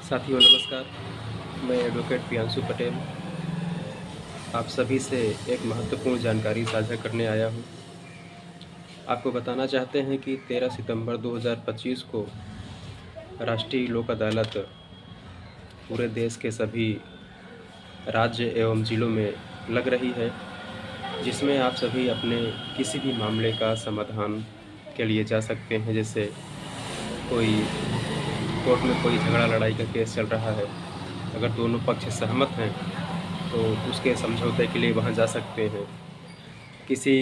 साथियों नमस्कार। मैं एडवोकेट प्रियांशु पटेल आप सभी से एक महत्वपूर्ण जानकारी साझा करने आया हूं। आपको बताना चाहते हैं कि 13 सितंबर 2025 को राष्ट्रीय लोक अदालत पूरे देश के सभी राज्य एवं ज़िलों में लग रही है, जिसमें आप सभी अपने किसी भी मामले का समाधान के लिए जा सकते हैं। जैसे कोई कोर्ट में कोई झगड़ा लड़ाई का केस चल रहा है, अगर दोनों पक्ष सहमत हैं तो उसके समझौते के लिए वहाँ जा सकते हैं। किसी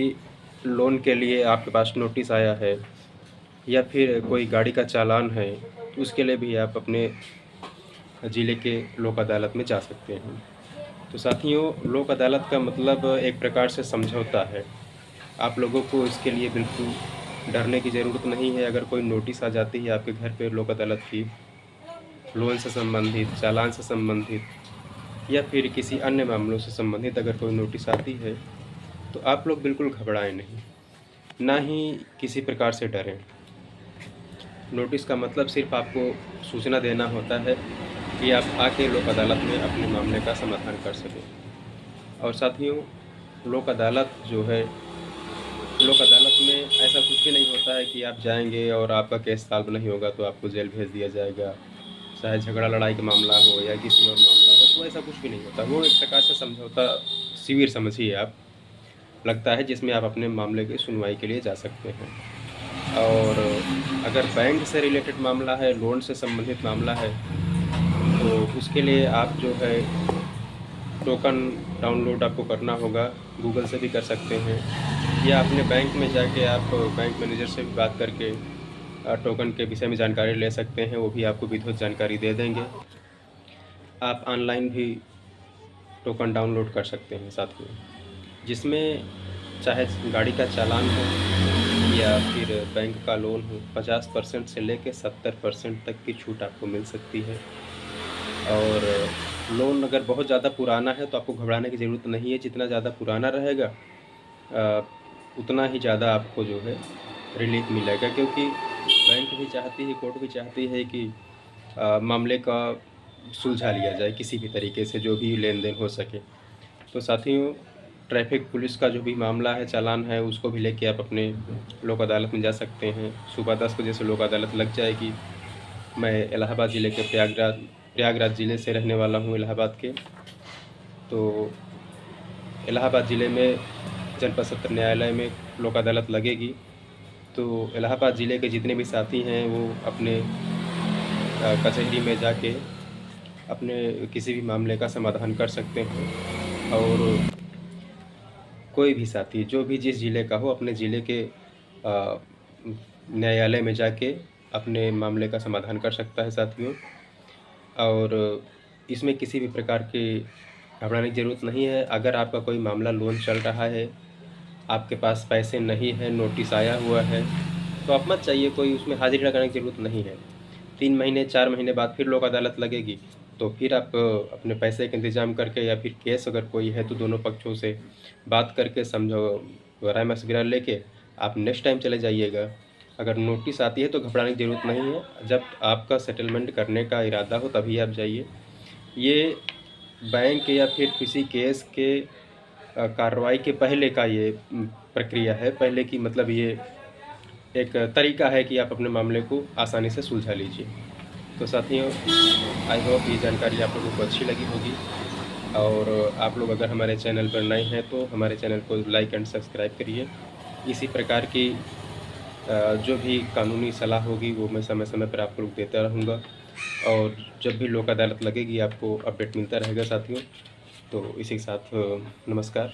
लोन के लिए आपके पास नोटिस आया है या फिर कोई गाड़ी का चालान है, तो उसके लिए भी आप अपने ज़िले के लोक अदालत में जा सकते हैं। तो साथियों, लोक अदालत का मतलब एक प्रकार से समझौता है। आप लोगों को इसके लिए बिल्कुल डरने की ज़रूरत नहीं है। अगर कोई नोटिस आ जाती है आपके घर पे लोक अदालत की, लोन से संबंधित, चालान से संबंधित या फिर किसी अन्य मामलों से संबंधित अगर कोई नोटिस आती है, तो आप लोग बिल्कुल घबराएं नहीं, ना ही किसी प्रकार से डरें। नोटिस का मतलब सिर्फ आपको सूचना देना होता है कि आप आके लोक अदालत में अपने मामले का समाधान कर सकें। और साथियों, लोक अदालत जो है, लोक अदालत में ऐसा कुछ भी नहीं होता है कि आप जाएंगे और आपका केस सॉल्व नहीं होगा तो आपको जेल भेज दिया जाएगा। चाहे झगड़ा लड़ाई का मामला हो या किसी और मामला हो, तो ऐसा कुछ भी नहीं होता। वो एक प्रकार से समझौता शिविर समझिए आप, लगता है जिसमें आप अपने मामले की सुनवाई के लिए जा सकते हैं। और अगर बैंक से रिलेटेड मामला है, लोन से संबंधित मामला है, तो उसके लिए आप जो है टोकन डाउनलोड आपको करना होगा। गूगल से भी कर सकते हैं या अपने बैंक में जाके आप बैंक मैनेजर से भी बात करके टोकन के विषय में जानकारी ले सकते हैं। वो भी आपको विधिवत जानकारी दे देंगे। आप ऑनलाइन भी टोकन डाउनलोड कर सकते हैं साथियों, जिसमें चाहे गाड़ी का चालान हो या फिर बैंक का लोन हो, 50% से लेकर 70% तक की छूट आपको मिल सकती है। और लोन अगर बहुत ज़्यादा पुराना है तो आपको घबराने की ज़रूरत नहीं है। जितना ज़्यादा पुराना रहेगा उतना ही ज़्यादा आपको जो है रिलीफ मिलेगा, क्योंकि बैंक भी चाहती है, कोर्ट भी चाहती है कि मामले का सुलझा लिया जाए किसी भी तरीके से, जो भी लेन-देन हो सके। तो साथियों, ट्रैफ़िक पुलिस का जो भी मामला है, चालान है, उसको भी लेके आप अपने लोक अदालत में जा सकते हैं। सुबह 10 बजे से लोक अदालत लग जाएगी। मैं इलाहाबाद ज़िले के प्रयागराज ज़िले से रहने वाला हूँ, इलाहाबाद के। तो इलाहाबाद ज़िले में जनपद सत्र न्यायालय में लोक अदालत लगेगी। तो इलाहाबाद ज़िले के जितने भी साथी हैं वो अपने कचहरी में जाके अपने किसी भी मामले का समाधान कर सकते हैं। और कोई भी साथी जो भी जिस ज़िले का हो, अपने ज़िले के न्यायालय में जाके अपने मामले का समाधान कर सकता है साथियों। और इसमें किसी भी प्रकार की घबराने की ज़रूरत नहीं है। अगर आपका कोई मामला लोन चल रहा है, आपके पास पैसे नहीं हैं, नोटिस आया हुआ है, तो आप मत जाइए, कोई उसमें हाज़िरी लगाने की ज़रूरत नहीं है। 3 महीने 4 महीने बाद फिर लोक अदालत लगेगी, तो फिर आप अपने पैसे का इंतज़ाम करके या फिर केस अगर कोई है तो दोनों पक्षों से बात करके राय-मशविरा लेके आप नेक्स्ट टाइम चले जाइएगा। अगर नोटिस आती है तो घबराने की ज़रूरत नहीं है। जब आपका सेटलमेंट करने का इरादा हो तभी आप जाइए। ये बैंक या फिर किसी केस के कार्रवाई के पहले का ये प्रक्रिया है। पहले की मतलब ये एक तरीका है कि आप अपने मामले को आसानी से सुलझा लीजिए। तो साथियों, आई होप ये जानकारी आप लोगों को अच्छी लगी होगी। और आप लोग अगर हमारे चैनल पर नए हैं तो हमारे चैनल को लाइक एंड सब्सक्राइब करिए। इसी प्रकार की जो भी कानूनी सलाह होगी वो मैं समय-समय पर आप लोग देता रहूँगा। और जब भी लोक अदालत लगेगी आपको अपडेट मिलता रहेगा साथियों। तो इसी के साथ नमस्कार।